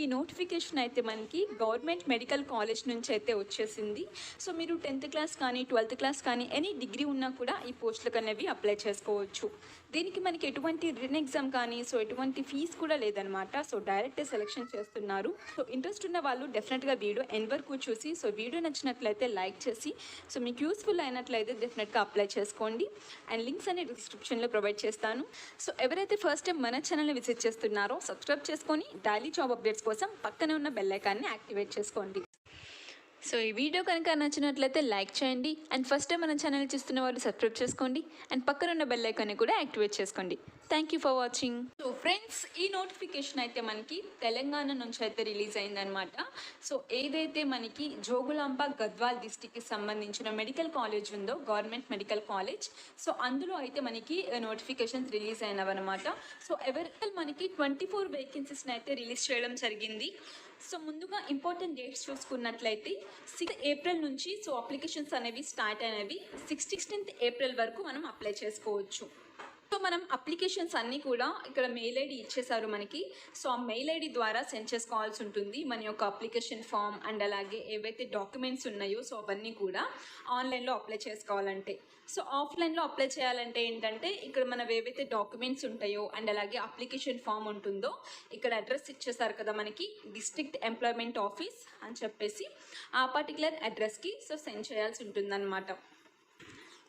ఈ నోటిఫికేషన్ అయితే మనకి గవర్నమెంట్ మెడికల్ కాలేజ్ నుంచి అయితే వచ్చేసింది. సో మీరు 10th క్లాస్ కానీ 12th క్లాస్ కానీ ఎనీ డిగ్రీ ఉన్నా కూడా ఈ పోస్టులకు అనేవి అప్లై చేసుకోవచ్చు. దీనికి మనకి ఎటువంటి రిటన్ ఎగ్జామ్ కానీ ఎటువంటి ఫీజు కూడా లేదనమాట. సో డైరెక్ట్ సెలెక్షన్ చేస్తున్నారు. సో ఇంట్రెస్ట్ ఉన్న వాళ్ళు డెఫినెట్గా వీడియో ఎండ్ వరకు చూసి వీడియో నచ్చినట్లయితే లైక్ చేసి మీకు యూస్ఫుల్ అయినట్లయితే డెఫినెట్గా అప్లై చేసుకోండి. అండ్ లింక్స్ అనేది డిస్క్రిప్షన్లో ప్రొవైడ్ చేస్తాను. సో ఎవరైతే ఫస్ట్ టైం మన ఛానల్ని విజిట్ చేస్తున్నారో సబ్స్క్రైబ్ చేసుకొని డైలీ జాబ్ అప్డేట్స్ కోసం పక్కనే ఉన్న బెల్ ఐకాన్ని యాక్టివేట్ చేసుకోండి. సో ఈ వీడియో కనుక నచ్చినట్లయితే లైక్ చేయండి. అండ్ ఫస్ట్ టైం మన ఛానల్ చూస్తున్న వాళ్ళు సబ్స్క్రైబ్ చేసుకోండి. అండ్ పక్కన ఉన్న బెల్ ఐకాన్ని కూడా యాక్టివేట్ చేసుకోండి. Thank you for watching. So friends, ఈ నోటిఫికేషన్ అయితే మనకి తెలంగాణ నుంచి అయితే రిలీజ్ అయిందనమాట. సో ఏదైతే మనకి జోగులాంబ గద్వాల్ డిస్టిక్కి సంబంధించిన మెడికల్ కాలేజ్ ఉందో, గవర్నమెంట్ మెడికల్ కాలేజ్, సో అందులో అయితే మనకి నోటిఫికేషన్స్ రిలీజ్ అయినవన్నమాట. సో మనకి 24 వేకెన్సీస్ని అయితే రిలీజ్ చేయడం జరిగింది. సో ముందుగా ఇంపార్టెంట్ డేట్స్ చూసుకున్నట్లయితే 6 ఏప్రిల్ నుంచి అప్లికేషన్స్ అనేవి స్టార్ట్ అయినవి. 16th ఏప్రిల్ వరకు మనం అప్లై చేసుకోవచ్చు. సో మనం అప్లికేషన్స్ అన్నీ కూడా ఇక్కడ మెయిల్ ఐడి ఇచ్చేసారు మనకి. సో ఆ మెయిల్ ఐడి ద్వారా సెండ్ చేసుకోవాల్సి ఉంటుంది మన యొక్క అప్లికేషన్ ఫామ్ అండ్ అలాగే ఏవైతే డాక్యుమెంట్స్ ఉన్నాయో అవన్నీ కూడా ఆన్లైన్లో అప్లై చేసుకోవాలంటే. సో ఆఫ్లైన్లో అప్లై చేయాలంటే ఏంటంటే ఇక్కడ మనవి ఏవైతే డాక్యుమెంట్స్ ఉంటాయో అండ్ అలాగే అప్లికేషన్ ఫామ్ ఉంటుందో ఇక్కడ అడ్రస్ ఇచ్చేసారు కదా మనకి, డిస్ట్రిక్ట్ ఎంప్లాయ్మెంట్ ఆఫీస్ అని చెప్పేసి ఆ పర్టికులర్ అడ్రస్కి సెండ్ చేయాల్సి ఉంటుందన్నమాట.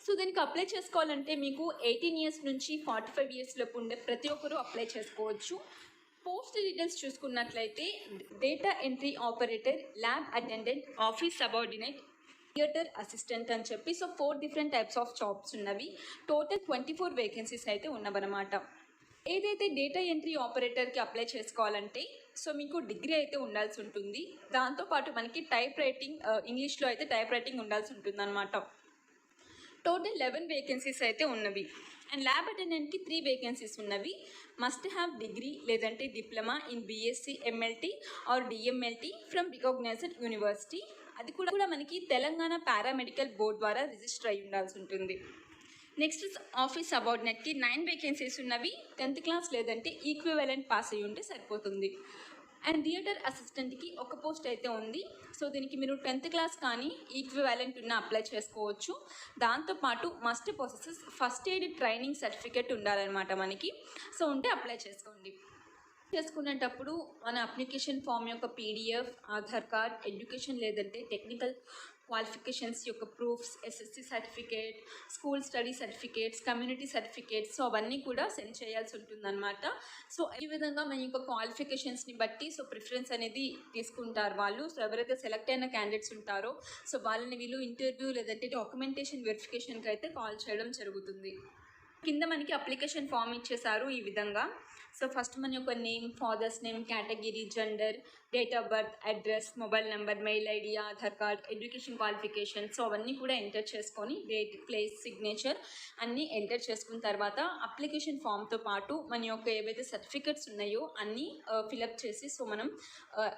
సో దీనికి అప్లై చేసుకోవాలంటే మీకు 18 ఇయర్స్ నుంచి 45 ఇయర్స్ లోపు ఉండే ప్రతి ఒక్కరూ అప్లై చేసుకోవచ్చు. పోస్ట్ డీటెయిల్స్ చూసుకున్నట్లయితే data entry operator, lab attendant, office subordinate, theatre assistant అని చెప్పి 4 డిఫరెంట్ టైప్స్ ఆఫ్ జాబ్స్ ఉన్నవి. టోటల్ 24 వేకెన్సీస్ అయితే ఉన్నవన్నమాట. ఏదైతే డేటా ఎంట్రీ ఆపరేటర్కి అప్లై చేసుకోవాలంటే మీకు డిగ్రీ అయితే ఉండాల్సి ఉంటుంది. దాంతోపాటు మనకి టైప్ రైటింగ్, ఇంగ్లీష్లో అయితే టైప్ రైటింగ్ ఉండాల్సి ఉంటుంది అనమాట. టోటల్ 11 వేకెన్సీస్ అయితే ఉన్నవి. అండ్ ల్యాబ్ అటెండెంట్కి 3 వేకెన్సీస్ ఉన్నవి. మస్ట్ హ్యావ్ డిగ్రీ లేదంటే diploma in BSc MLT or DMLT from recognized university. అది కూడా మనకి తెలంగాణ పారామెడికల్ బోర్డ్ ద్వారా రిజిస్టర్ అయి ఉండాల్సి ఉంటుంది. నెక్స్ట్ ఆఫీస్ సబార్డినేట్కి 9 వేకెన్సీస్ ఉన్నవి. 10th క్లాస్ లేదంటే ఈక్వివలెంట్ పాస్ అయ్యి ఉంటే సరిపోతుంది. అండ్ థియేటర్ అసిస్టెంట్కి ఒక పోస్ట్ అయితే ఉంది. సో దీనికి మీరు 10th క్లాస్ కానీ ఈక్వివాలెంట్ ఉన్న అప్లై చేసుకోవచ్చు. దాంతోపాటు must possesses first aid training certificate ఉండాలన్నమాట మనకి. సో ఉంటే అప్లై చేసుకోండి. చేసుకునేటప్పుడు మన అప్లికేషన్ ఫామ్ యొక్క పీడిఎఫ్, ఆధార్ కార్డ్, ఎడ్యుకేషన్ లేదంటే టెక్నికల్ క్వాలిఫికేషన్స్ యొక్క proofs, SSC certificate, school study certificates, community certificates అవన్నీ కూడా సెండ్ చేయాల్సి ఉంటుందన్నమాట. సో ఈ విధంగా మన యొక్క క్వాలిఫికేషన్స్ని బట్టి ప్రిఫరెన్స్ అనేది తీసుకుంటారు వాళ్ళు. సో ఎవరైతే సెలెక్ట్ అయిన క్యాండిడేట్స్ ఉంటారో వాళ్ళని వీళ్ళు ఇంటర్వ్యూ లేదంటే డాక్యుమెంటేషన్ వెరిఫికేషన్కి అయితే కాల్ చేయడం జరుగుతుంది. కింద మనకి అప్లికేషన్ ఫామ్ ఇచ్చేసారు ఈ విధంగా. సో ఫస్ట్ మన యొక్క name, father's name, category, gender, date of birth, address, mobile number, mail ID, Aadhaar card, education qualifications అవన్నీ కూడా ఎంటర్ చేసుకొని డేట్, ప్లేస్, సిగ్నేచర్ అన్నీ ఎంటర్ చేసుకున్న తర్వాత అప్లికేషన్ ఫామ్తో పాటు మన యొక్క ఏవైతే సర్టిఫికెట్స్ ఉన్నాయో అన్నీ ఫిలప్ చేసి మనం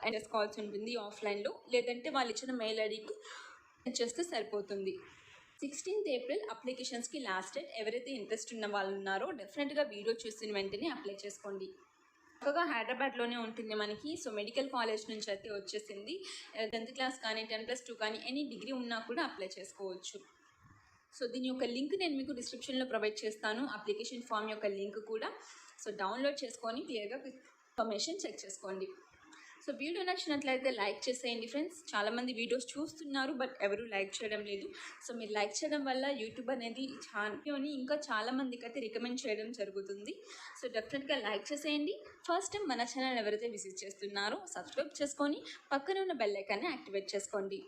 ఎంటర్ చేసుకోవాల్సి ఉంటుంది ఆఫ్లైన్లో. లేదంటే వాళ్ళు ఇచ్చిన మెయిల్ ఐడికి చేస్తే సరిపోతుంది. 16th ఏప్రిల్ అప్లికేషన్స్కి లాస్ట్ డేట్. ఎవరైతే ఇంట్రెస్ట్ ఉన్న వాళ్ళు ఉన్నారో డెఫినెట్గా వీడియో చూసిన వెంటనే అప్లై చేసుకోండి. చక్కగా హైదరాబాద్లోనే ఉంటుంది మనకి. సో మెడికల్ కాలేజ్ నుంచి అయితే వచ్చేసింది. 10th క్లాస్ కానీ 10+2 కానీ ఎనీ డిగ్రీ ఉన్నా కూడా అప్లై చేసుకోవచ్చు. సో దీని యొక్క లింక్ నేను మీకు డిస్క్రిప్షన్లో ప్రొవైడ్ చేస్తాను. అప్లికేషన్ ఫామ్ యొక్క లింక్ కూడా. సో డౌన్లోడ్ చేసుకొని క్లియర్గా ఇన్ఫర్మేషన్ చెక్ చేసుకోండి. సో వీడియో నచ్చినట్లయితే లైక్ చేసేయండి ఫ్రెండ్స్. చాలామంది వీడియోస్ చూస్తున్నారు బట్ ఎవరు లైక్ చేయడం లేదు. సో మీరు లైక్ చేయడం వల్ల యూట్యూబ్ అనేది వీడియోని ఇంకా చాలామందికి అయితే రికమెండ్ చేయడం జరుగుతుంది. సో డెఫినెట్గా లైక్ చేసేయండి. ఫస్ట్ టైం మన ఛానల్ ఎవరైతే విజిట్ చేస్తున్నారో సబ్స్క్రైబ్ చేసుకొని పక్కన ఉన్న బెల్ ఐకాన్ని యాక్టివేట్ చేసుకోండి.